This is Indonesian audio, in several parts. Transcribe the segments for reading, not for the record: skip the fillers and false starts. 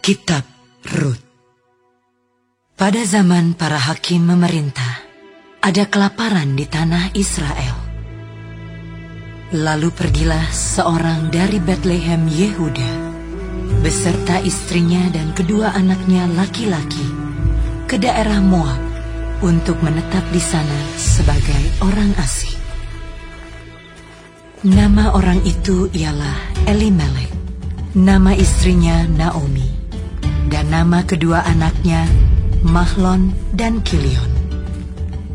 Kitab Rut. Pada zaman para hakim memerintah, ada kelaparan di tanah Israel. Lalu pergilah seorang dari Betlehem Yehuda, beserta istrinya dan kedua anaknya laki-laki, ke daerah Moab untuk menetap di sana sebagai orang asing. Nama orang itu ialah Elimelek, nama istrinya Naomi, dan nama kedua anaknya Mahlon dan Kilion.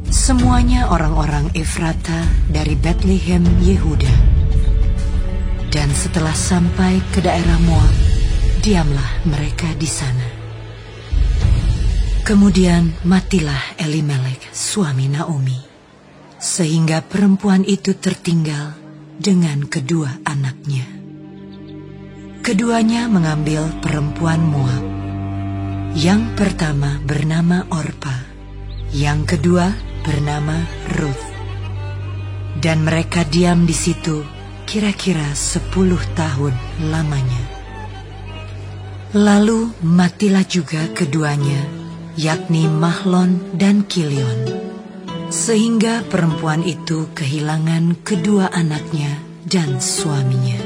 Semuanya orang-orang Efrata dari Betlehem Yehuda. Dan setelah sampai ke daerah Moab, diamlah mereka di sana. Kemudian matilah Elimelek, suami Naomi, sehingga perempuan itu tertinggal dengan kedua anaknya. Keduanya mengambil perempuan Moab. Yang pertama bernama Orpa, yang kedua bernama Ruth. Dan mereka diam di situ kira-kira 10 tahun lamanya. Lalu matilah juga keduanya, yakni Mahlon dan Kilion, sehingga perempuan itu kehilangan kedua anaknya dan suaminya.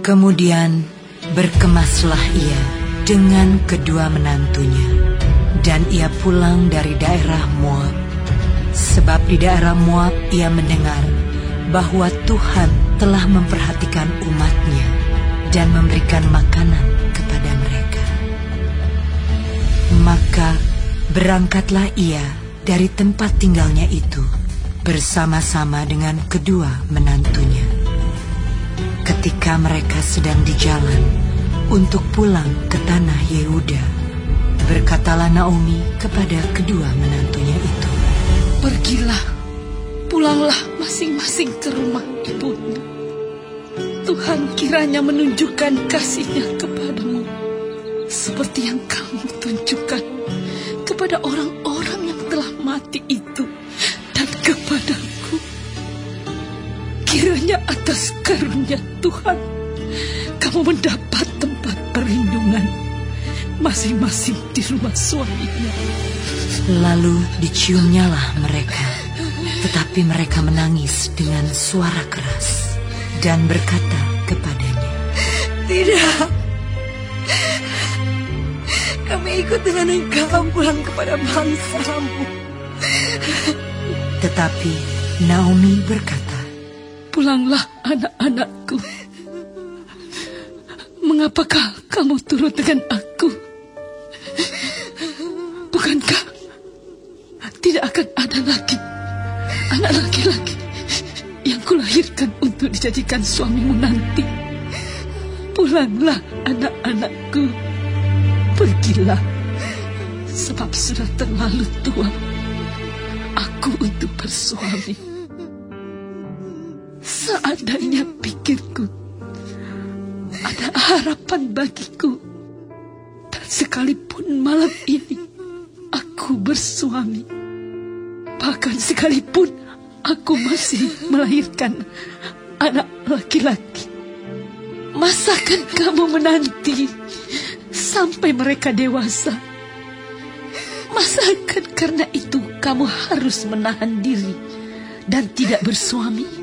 Kemudian berkemaslah ia dengan kedua menantunya, dan ia pulang dari daerah Moab, sebab di daerah Moab ia mendengar bahwa Tuhan telah memperhatikan umatnya dan memberikan makanan kepada mereka. Maka berangkatlah ia dari tempat tinggalnya itu bersama-sama dengan kedua menantunya. Ketika mereka sedang di jalan untuk pulang ke tanah Yehuda, berkatalah Naomi kepada kedua menantunya itu, "Pergilah, pulanglah masing-masing ke rumah ibunya. Tuhan kiranya menunjukkan kasih-Nya kepadamu, seperti yang kamu tunjukkan kepada orang-orang yang telah mati itu dan kepadaku. Kiranya atas karunia Tuhan kamu mendapat tempat perlindungan masing-masing di rumah suaminya." Lalu diciumnyalah mereka, tetapi mereka menangis dengan suara keras dan berkata kepadanya, "Tidak, kami ikut dengan engkau pulang kepada bangsamu." Tetapi Naomi berkata, "Pulanglah anak-anakku. Mengapakah kamu turut dengan aku? Bukankah tidak akan ada lagi anak laki-laki yang kulahirkan untuk dijadikan suamimu nanti? Pulanglah anak-anakku, pergilah, sebab sudah terlalu tua aku untuk bersuami. Seandainya pikirku ada harapan bagiku, dan sekalipun malam ini aku bersuami, bahkan sekalipun aku masih melahirkan anak laki-laki, masakan kamu menanti sampai mereka dewasa? Masakan karena itu kamu harus menahan diri dan tidak bersuami?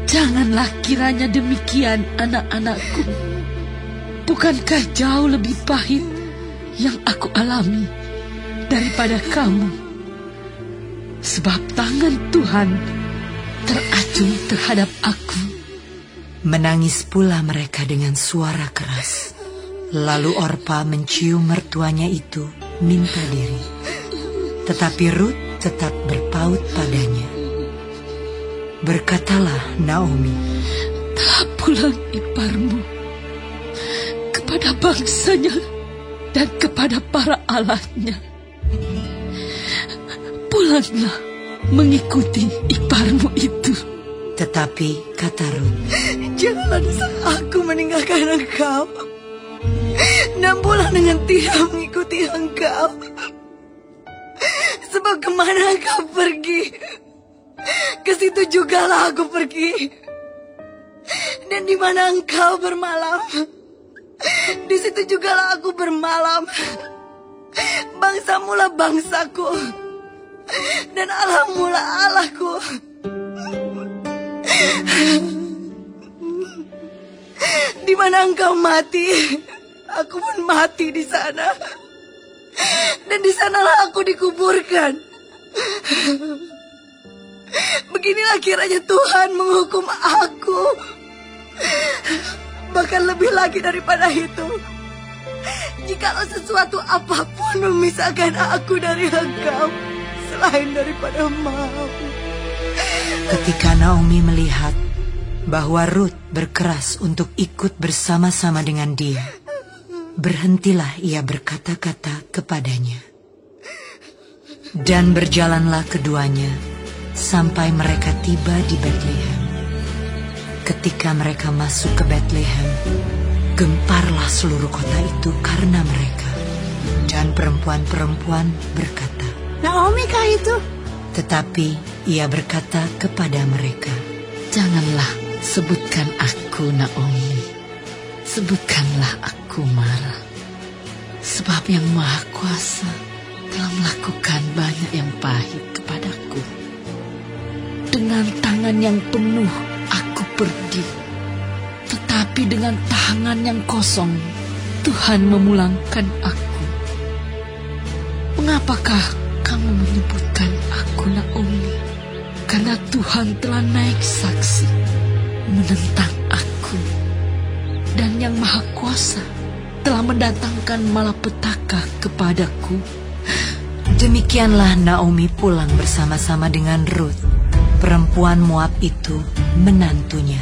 Janganlah kiranya demikian, anak-anakku. Bukankah jauh lebih pahit yang aku alami daripada kamu? Sebab tangan Tuhan teracung terhadap aku." menangis pula mereka dengan suara keras. Lalu Orpa mencium mertuanya itu minta diri, tetapi Rut tetap berpaut padanya. Berkatalah Naomi, "Telah pulang iparmu kepada bangsanya dan kepada para allahnya. Pulanglah mengikuti iparmu itu." Tetapi kata Rut, "Jangan aku meninggalkan engkau dan pulang dengan tidak mengikuti engkau. Sebab kemana engkau pergi, ke situ jugalah aku pergi. Dan di mana engkau bermalam, Di situ jugalah aku bermalam. Bangsamu lah bangsaku, dan Allahmu lah Allahku. Di mana engkau mati, aku pun mati di sana. Dan di sanalah aku dikuburkan. Beginilah kiranya Tuhan menghukum aku. Bahkan lebih lagi daripada itu, jikalau sesuatu apapun memisahkan aku dari engkau, selain daripada maut. Ketika Naomi melihat bahwa Rut berkeras untuk ikut bersama-sama dengan dia, berhentilah ia berkata-kata kepadanya. Dan berjalanlah keduanya sampai mereka tiba di Betlehem. Ketika mereka masuk ke Betlehem, gemparlah seluruh kota itu karena mereka. Dan perempuan-perempuan berkata, Naomi kah itu? Tetapi ia berkata kepada mereka, Janganlah sebutkan aku Naomi. Sebutkanlah aku Mara. Sebab yang Maha Kuasa telah melakukan banyak yang pahit kepadaku. Dengan tangan yang penuh aku pergi, tetapi dengan tangan yang kosong Tuhan memulangkan aku. Mengapakah kamu menyebutkan aku Naomi? Karena Tuhan telah naik saksi menentang aku, dan yang Maha Kuasa telah mendatangkan malapetaka kepadaku. Demikianlah Naomi pulang bersama-sama dengan Rut, perempuan Moab itu, menantunya,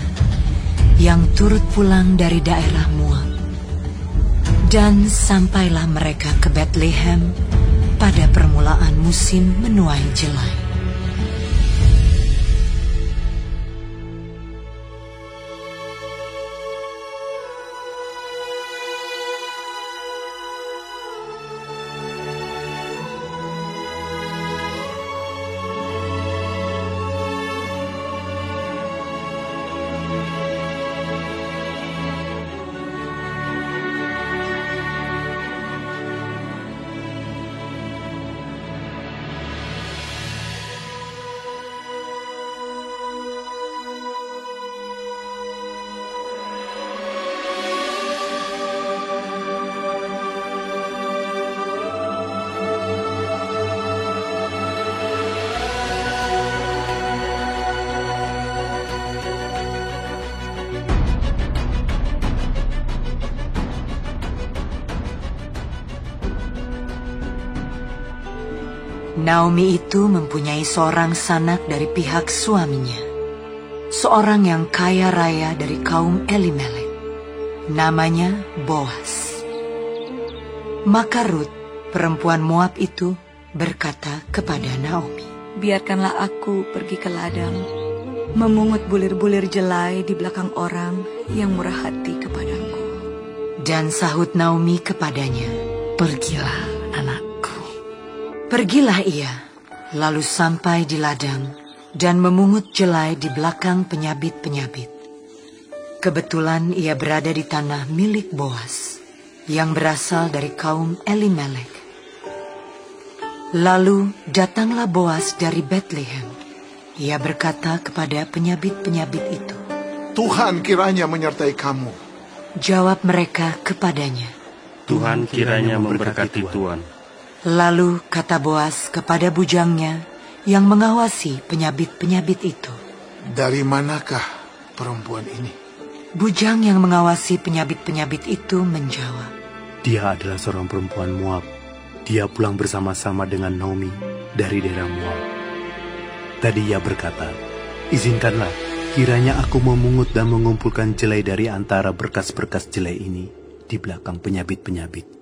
yang turut pulang dari daerah Moab. Dan sampailah mereka ke Betlehem pada permulaan musim menuai jelai. Naomi itu mempunyai seorang sanak dari pihak suaminya, seorang yang kaya raya dari kaum Elimelek, namanya Boas. Maka Rut, perempuan Moab itu, berkata kepada Naomi, Biarkanlah aku pergi ke ladang, memungut bulir-bulir jelai di belakang orang yang murah hati kepadaku. Dan sahut Naomi kepadanya, Pergilah, anakku. Pergilah ia, lalu sampai di ladang dan memungut jelai di belakang penyabit-penyabit. Kebetulan ia berada di tanah milik Boas, yang berasal dari kaum Elimelek. Lalu datanglah Boas dari Betlehem. Ia berkata kepada penyabit-penyabit itu, Tuhan kiranya menyertai kamu. Jawab mereka kepadanya, Tuhan kiranya memberkati Tuhan. Lalu kata Boas kepada bujangnya yang mengawasi penyabit-penyabit itu, Dari manakah perempuan ini? Bujang yang mengawasi penyabit-penyabit itu menjawab, Dia adalah seorang perempuan Moab. Dia pulang bersama-sama dengan Naomi dari daerah Moab. Tadi ia berkata, Izinkanlah kiranya aku memungut dan mengumpulkan jelai dari antara berkas-berkas jelai ini di belakang penyabit-penyabit.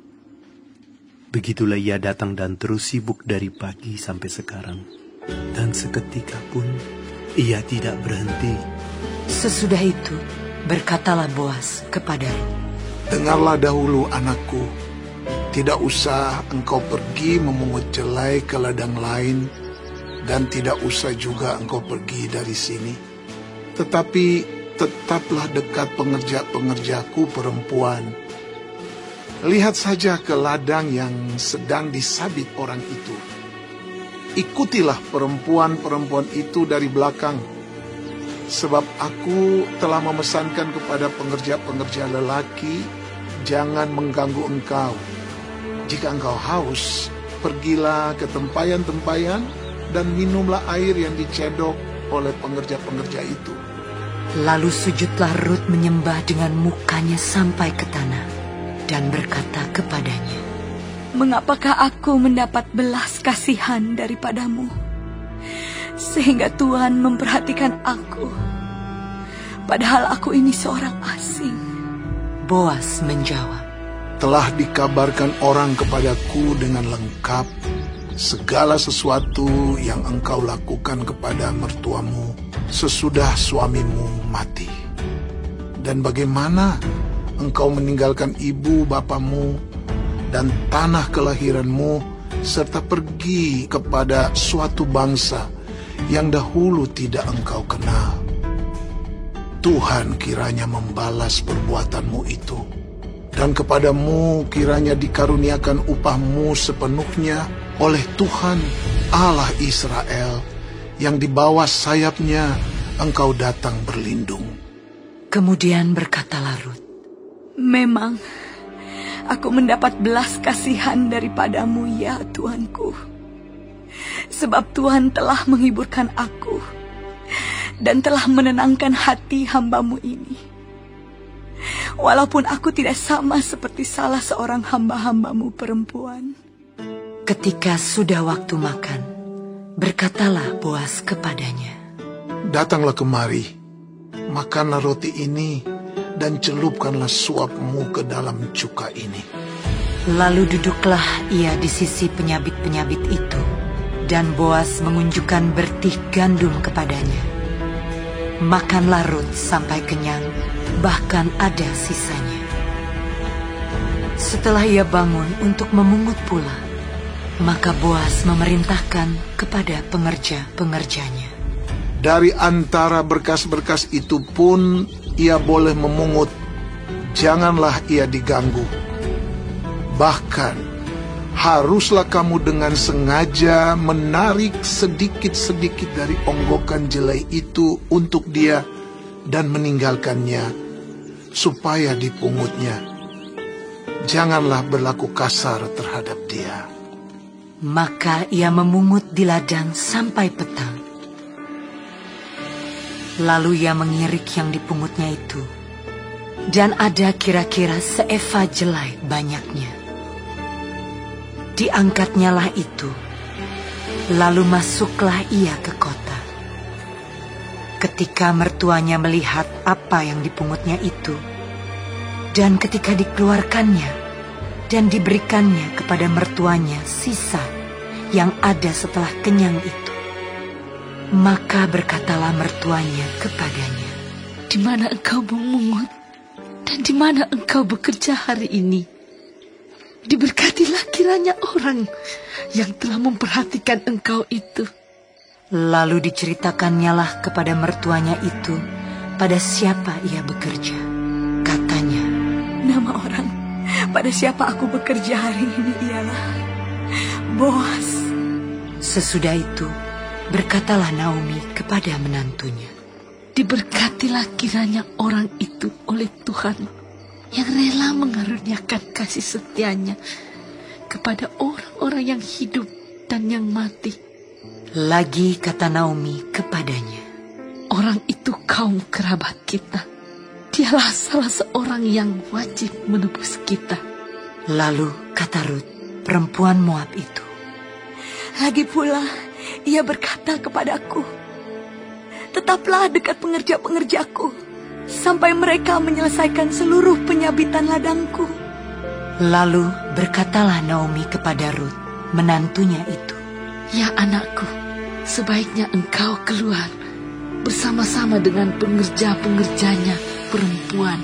Begitulah ia datang dan terus sibuk dari pagi sampai sekarang. Dan seketika pun ia tidak berhenti. Sesudah itu berkatalah Boas kepada Rut, Dengarlah dahulu anakku, tidak usah engkau pergi memungut jelai ke ladang lain, dan tidak usah juga engkau pergi dari sini. Tetapi tetaplah dekat pengerja-pengerjaku perempuan, Lihat saja ke ladang yang sedang disabit orang itu. Ikutilah perempuan-perempuan itu dari belakang, sebab aku telah memesankan kepada pengerja-pengerja lelaki, jangan mengganggu engkau. Jika engkau haus, pergilah ke tempayan-tempayan dan minumlah air yang dicedok oleh pengerja-pengerja itu. Lalu sujudlah Rut menyembah dengan mukanya sampai ke tanah dan berkata kepadanya, "Mengapakah aku mendapat belas kasihan daripadamu, sehingga Tuhan memperhatikan aku, padahal aku ini seorang asing?" Boas menjawab, "Telah dikabarkan orang kepadaku dengan lengkap segala sesuatu yang engkau lakukan kepada mertuamu sesudah suamimu mati. Dan bagaimana engkau meninggalkan ibu bapamu dan tanah kelahiranmu, serta pergi kepada suatu bangsa yang dahulu tidak engkau kenal. Tuhan kiranya membalas perbuatanmu itu, dan kepadamu kiranya dikaruniakan upahmu sepenuhnya oleh Tuhan Allah Israel, yang di bawah sayapnya engkau datang berlindung." Kemudian berkatalah Rut, "Memang aku mendapat belas kasihan daripadamu, ya Tuanku, sebab Tuhan telah menghiburkan aku dan telah menenangkan hati hamba-Mu ini. Walaupun aku tidak sama seperti salah seorang hamba-hamba-Mu perempuan." Ketika sudah waktu makan, berkatalah Boas kepadanya, "Datanglah kemari, makanlah roti ini, dan celupkanlah suapmu ke dalam cuka ini." Lalu duduklah ia di sisi penyabit-penyabit itu, dan Boas mengunjukkan bertih gandum kepadanya. Makanlah Rut sampai kenyang, bahkan ada sisanya. Setelah ia bangun untuk memungut pula, maka Boas memerintahkan kepada pengerja-pengerjanya, "Dari antara berkas-berkas itu pun ia boleh memungut, janganlah ia diganggu. Bahkan haruslah kamu dengan sengaja menarik sedikit-sedikit dari onggokan jelai itu untuk dia dan meninggalkannya, supaya dipungutnya. Janganlah berlaku kasar terhadap dia." Maka ia memungut di ladang sampai petang. Lalu ia mengirik yang dipungutnya itu, dan ada kira-kira seeva jelai banyaknya. Diangkatnya lah itu, lalu masuklah ia ke kota. Ketika mertuanya melihat apa yang dipungutnya itu, dan ketika dikeluarkannya dan diberikannya kepada mertuanya sisa yang ada setelah kenyang itu, maka berkatalah mertuanya kepadanya, "Di mana engkau memungut dan di mana engkau bekerja hari ini? Diberkatilah kiranya orang yang telah memperhatikan engkau itu." Lalu diceritakannya lah kepada mertuanya itu pada siapa ia bekerja. Katanya, "Nama orang pada siapa aku bekerja hari ini ialah Boas." Sesudah itu berkatalah Naomi kepada menantunya, "Diberkatilah kiranya orang itu oleh Tuhan yang rela mengaruniakan kasih setianya kepada orang-orang yang hidup dan yang mati." Lagi kata Naomi kepadanya, "Orang itu kaum kerabat kita. Dialah salah seorang yang wajib menebus kita." Lalu kata Rut, perempuan Moab itu, Lagi pula ia berkata kepadaku, "Tetaplah dekat pengerja-pengerjaku, sampai mereka menyelesaikan seluruh penyabitan ladangku." Lalu berkatalah Naomi kepada Rut, menantunya itu, "Ya anakku, sebaiknya engkau keluar bersama-sama dengan pengerja-pengerjanya perempuan,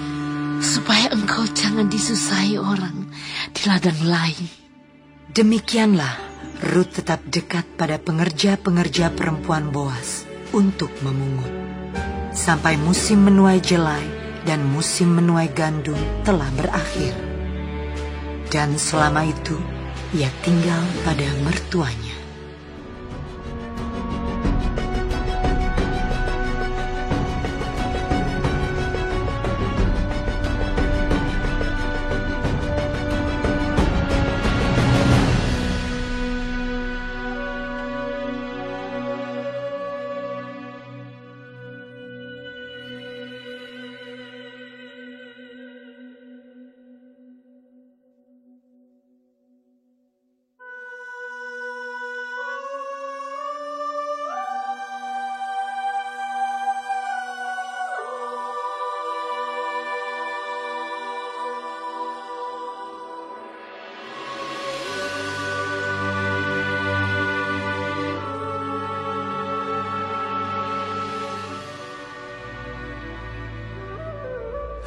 supaya engkau jangan disusahi orang di ladang lain." Demikianlah Rut tetap dekat pada pengerja-pengerja perempuan Boas untuk memungut, sampai musim menuai jelai dan musim menuai gandum telah berakhir. dan selama itu ia tinggal pada mertuanya.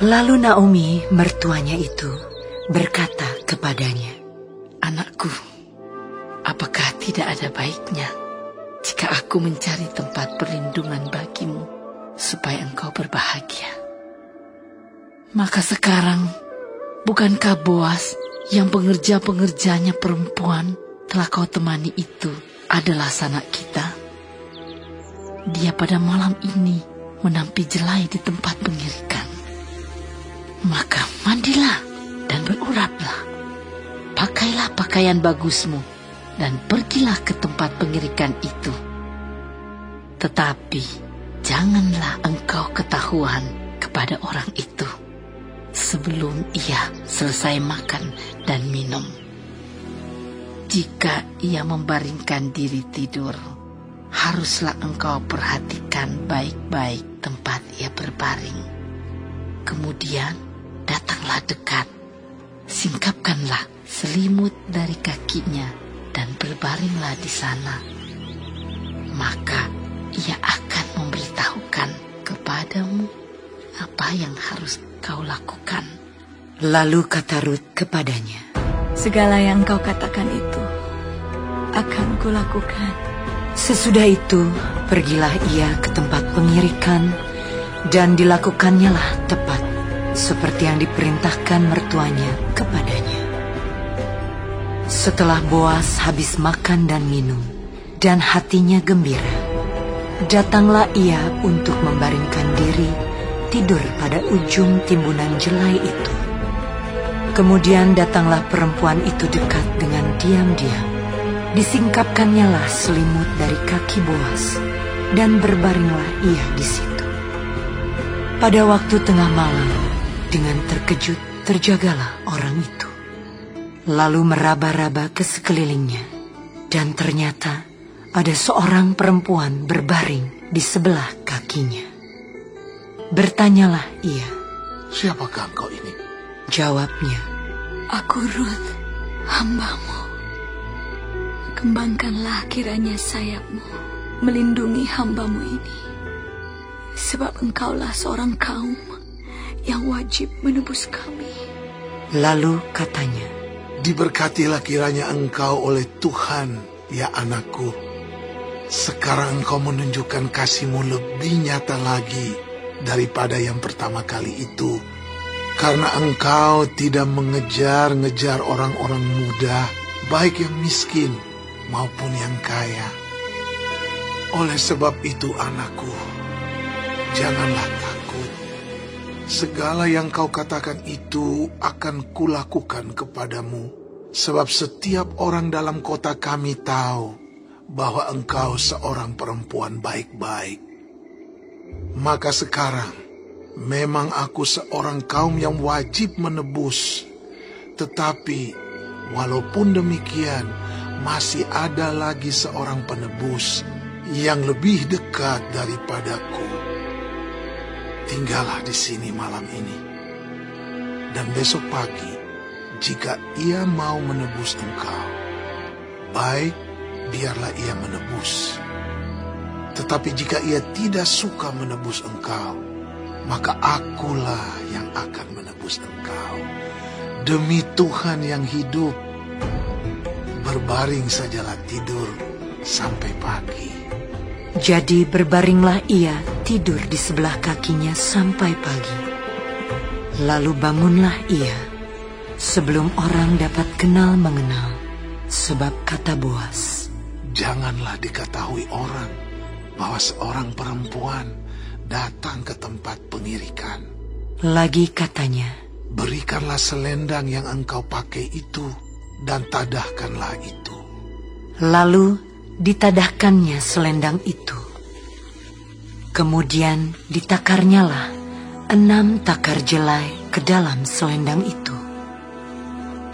Lalu Naomi, mertuanya itu, berkata kepadanya, "Anakku, apakah tidak ada baiknya jika aku mencari tempat perlindungan bagimu supaya engkau berbahagia? Maka sekarang, bukankah Boas yang pengerja-pengerjanya perempuan telah kau temani itu adalah sanak kita? Dia pada malam ini menampi jelai di tempat pengirikan. Maka mandilah dan beruraplah. Pakailah pakaian bagusmu dan pergilah ke tempat pengirikan itu. Tetapi janganlah engkau ketahuan kepada orang itu sebelum ia selesai makan dan minum. Jika ia membaringkan diri tidur, haruslah engkau perhatikan baik-baik tempat ia berbaring. Kemudian datanglah dekat, singkapkanlah selimut dari kakinya dan berbaringlah di sana. Maka ia akan memberitahukan kepadamu apa yang harus kau lakukan." Lalu kata Rut kepadanya, "Segala yang kau katakan itu akan kulakukan." Sesudah itu pergilah ia ke tempat pengirikan dan dilakukannya tepat seperti yang diperintahkan mertuanya kepadanya. Setelah Boas habis makan dan minum, dan hatinya gembira, datanglah ia untuk membaringkan diri tidur pada ujung timbunan jelai itu. Kemudian datanglah perempuan itu dekat dengan diam-diam. Disingkapkannya selimut dari kaki Boas, dan berbaringlah ia di situ. Pada waktu tengah malam, dengan terkejut terjagalah orang itu, lalu meraba-raba ke sekelilingnya, dan ternyata ada seorang perempuan berbaring di sebelah kakinya. Bertanyalah ia, "Siapakah engkau ini?" Jawabnya, "Aku Rut, hamba-mu. Kembangkanlah kiranya sayapmu melindungi hamba-mu ini, sebab engkaulah seorang kaum yang wajib menebus kami." Lalu katanya, "Diberkatilah kiranya engkau oleh Tuhan, ya anakku. Sekarang engkau menunjukkan kasih-Mu lebih nyata lagi daripada yang pertama kali itu, karena engkau tidak mengejar-ngejar orang-orang muda, baik yang miskin maupun yang kaya. Oleh sebab itu anakku, janganlah takut. Segala yang kau katakan itu akan kulakukan kepadamu, sebab setiap orang dalam kota kami tahu bahwa engkau seorang perempuan baik-baik. Maka sekarang, memang aku seorang kaum yang wajib menebus, tetapi walaupun demikian, masih ada lagi seorang penebus yang lebih dekat daripadaku. Tinggallah di sini malam ini, dan besok pagi, jika ia mau menebus engkau, baik, biarlah ia menebus. Tetapi jika ia tidak suka menebus engkau, maka akulah yang akan menebus engkau. Demi Tuhan yang hidup, berbaring sajalah tidur sampai pagi." Jadi berbaringlah ia tidur di sebelah kakinya sampai pagi. Lalu bangunlah ia, sebelum orang dapat kenal mengenal. Sebab kata Boas, janganlah diketahui orang bahwa seorang perempuan datang ke tempat pengirikan. Lagi katanya, berikanlah selendang yang engkau pakai itu dan tadahkanlah itu. Lalu ditadahkannya selendang itu. Kemudian ditakarnyalah 6 takar jelai ke dalam selendang itu.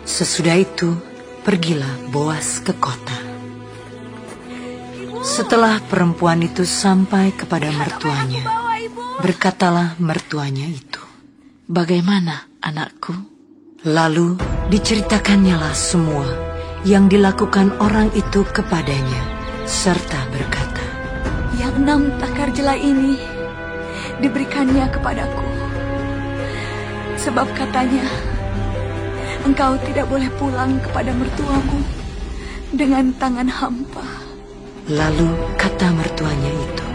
Sesudah itu pergilah Boas ke kota. Setelah perempuan itu sampai kepada mertuanya, berkatalah mertuanya itu, Bagaimana anakku? lalu diceritakannyalah semua yang dilakukan orang itu kepadanya, serta berkata, Yang 6 takar jelai ini diberikannya kepadaku. Sebab katanya, engkau tidak boleh pulang kepada mertuamu dengan tangan hampa. Lalu kata mertuanya itu,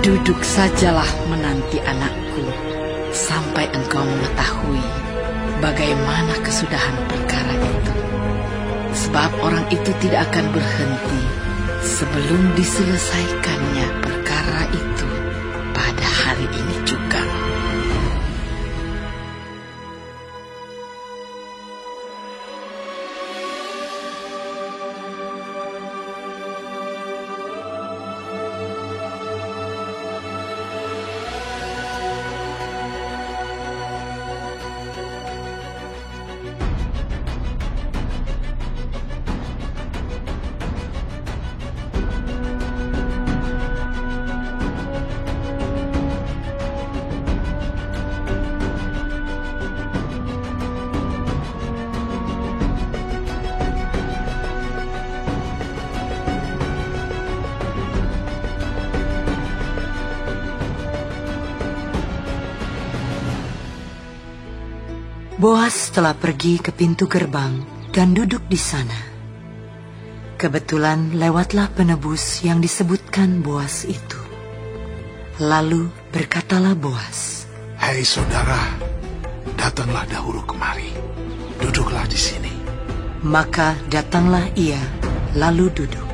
Duduk sajalah menanti anakku, sampai engkau mengetahui bagaimana kesudahan perkara itu. Sebab orang itu tidak akan berhenti sebelum diselesaikannya perkara itu pada hari ini juga. Boas telah pergi ke pintu gerbang dan duduk di sana. Kebetulan lewatlah penebus yang disebutkan Boas itu. Lalu berkatalah Boas, Hai saudara, datanglah dahulu kemari. Duduklah di sini. Maka datanglah ia, lalu duduk.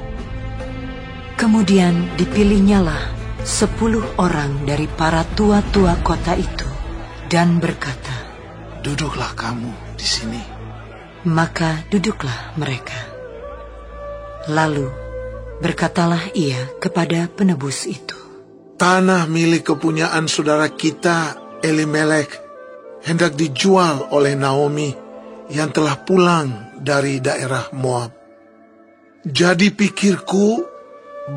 Kemudian dipilihnyalah 10 orang dari para tua-tua kota itu dan berkata, Duduklah kamu di sini. Maka duduklah mereka. Lalu berkatalah ia kepada penebus itu, Tanah milik kepunyaan saudara kita, Elimelek, hendak dijual oleh Naomi yang telah pulang dari daerah Moab. Jadi pikirku,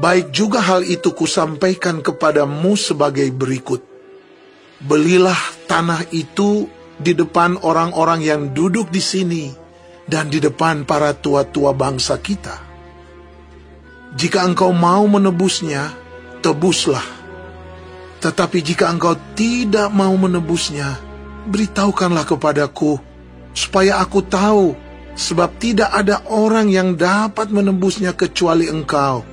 baik juga hal itu kusampaikan kepadamu sebagai berikut. Belilah tanah itu di depan orang-orang yang duduk di sini dan di depan para tua-tua bangsa kita. Jika engkau mau menebusnya, tebuslah. Tetapi jika engkau tidak mau menebusnya, beritahukanlah kepadaku, supaya aku tahu, sebab tidak ada orang yang dapat menebusnya kecuali engkau,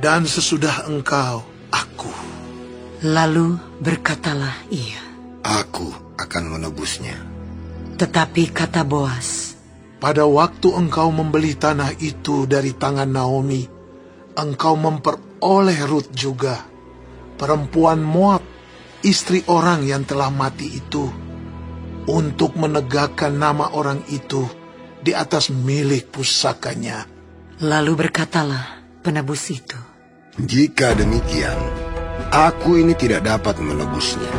dan sesudah engkau, aku. Lalu berkatalah ia, Aku akan menebusnya. Tetapi kata Boas, Pada waktu engkau membeli tanah itu dari tangan Naomi, engkau memperoleh Rut juga, perempuan Moab, istri orang yang telah mati itu, untuk menegakkan nama orang itu di atas milik pusakanya. Lalu berkatalah penebus itu, Jika demikian, aku ini tidak dapat menebusnya,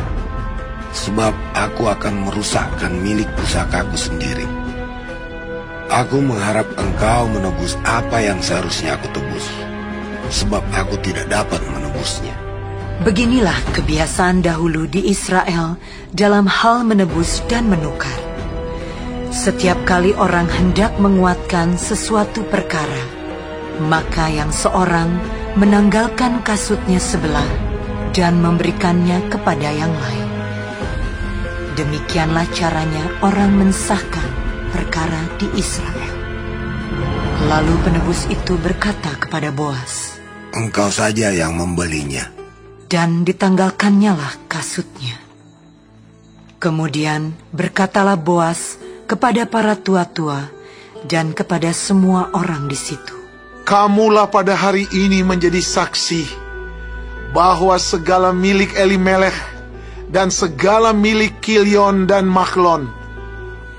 sebab aku akan merusakkan milik pusakaku sendiri. Aku mengharap engkau menebus apa yang seharusnya aku tebus, sebab aku tidak dapat menebusnya. Beginilah kebiasaan dahulu di Israel dalam hal menebus dan menukar. Setiap kali orang hendak menguatkan sesuatu perkara, maka yang seorang menanggalkan kasutnya sebelah dan memberikannya kepada yang lain. Demikianlah caranya orang mensahkan perkara di Israel. Lalu penebus itu berkata kepada Boas, Engkau saja yang membelinya. Dan ditanggalkannyalah kasutnya. Kemudian berkatalah Boas kepada para tua-tua, dan kepada semua orang di situ. Kamulah pada hari ini menjadi saksi bahwa segala milik Elimelech dan segala milik Kilion dan Mahlon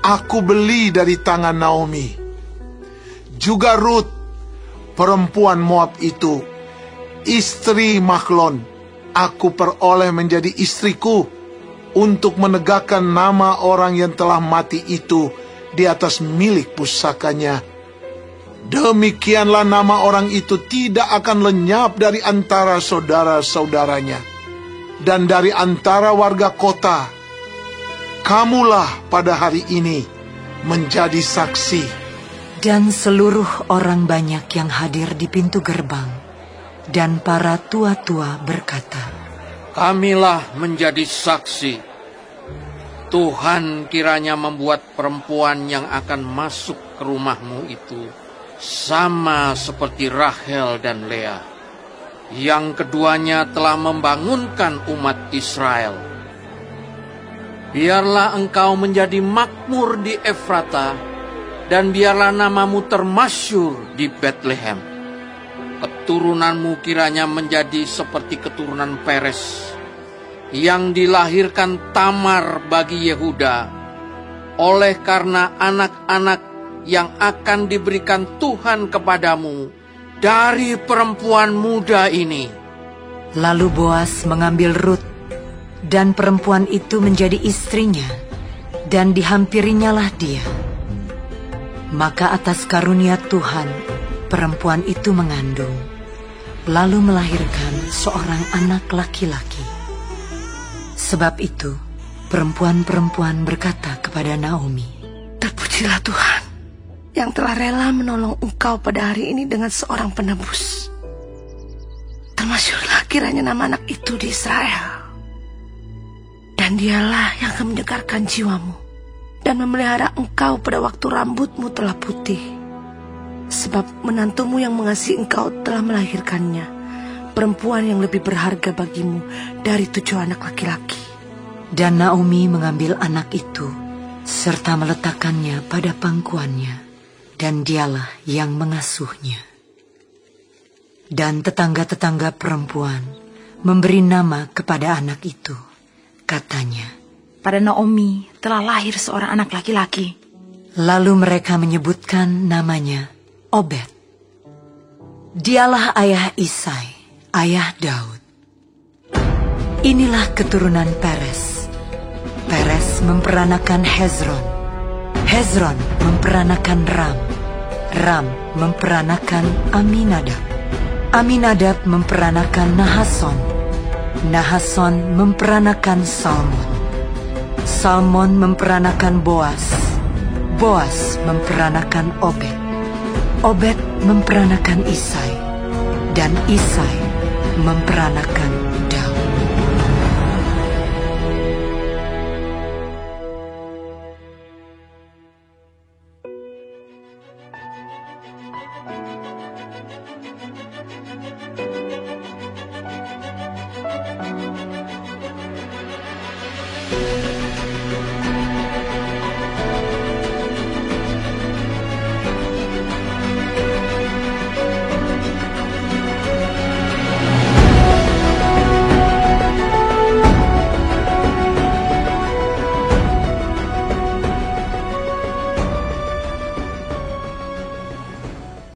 aku beli dari tangan Naomi. Juga Rut, perempuan Moab itu, istri Mahlon, aku peroleh menjadi istriku untuk menegakkan nama orang yang telah mati itu di atas milik pusakanya. Demikianlah nama orang itu tidak akan lenyap dari antara saudara-saudaranya dan dari antara warga kota. Kamulah pada hari ini menjadi saksi. Dan seluruh orang banyak yang hadir di pintu gerbang dan para tua-tua berkata, Kamilah menjadi saksi. Tuhan kiranya membuat perempuan yang akan masuk ke rumahmu itu sama seperti Rahel dan Lea, yang keduanya telah membangunkan umat Israel. Biarlah engkau menjadi makmur di Efrata, dan biarlah namamu termasyhur di Bethlehem. Keturunanmu kiranya menjadi seperti keturunan Peres, yang dilahirkan Tamar bagi Yehuda, oleh karena anak-anak yang akan diberikan Tuhan kepadamu dari perempuan muda ini. Lalu Boas mengambil Rut, dan perempuan itu menjadi istrinya, dan dihampirinyalah dia. Maka atas karunia Tuhan, perempuan itu mengandung, lalu melahirkan seorang anak laki-laki. Sebab itu, perempuan-perempuan berkata kepada Naomi, Terpujilah Tuhan, yang telah rela menolong engkau pada hari ini dengan seorang penebus. Termasyhurlah kiranya nama anak itu di Israel. Dan dialah yang akan menyegarkan jiwamu dan memelihara engkau pada waktu rambutmu telah putih. Sebab menantumu yang mengasihi engkau telah melahirkannya, perempuan yang lebih berharga bagimu dari 7 anak laki-laki. Dan Naomi mengambil anak itu, serta meletakkannya pada pangkuannya, dan dialah yang mengasuhnya. Dan tetangga-tetangga perempuan memberi nama kepada anak itu. Katanya, pada Naomi telah lahir seorang anak laki-laki. Lalu mereka menyebutkan namanya Obed. Dialah ayah Isai, ayah Daud. Inilah keturunan Peres. Peres memperanakan Hezron. Hezron memperanakan Ram. Ram memperanakan Aminadab. Aminadab memperanakan Nahason. Nahason memperanakan Salmon. Salmon memperanakan Boas. Boas memperanakan Obed. Obed memperanakan Isai. Dan Isai memperanakan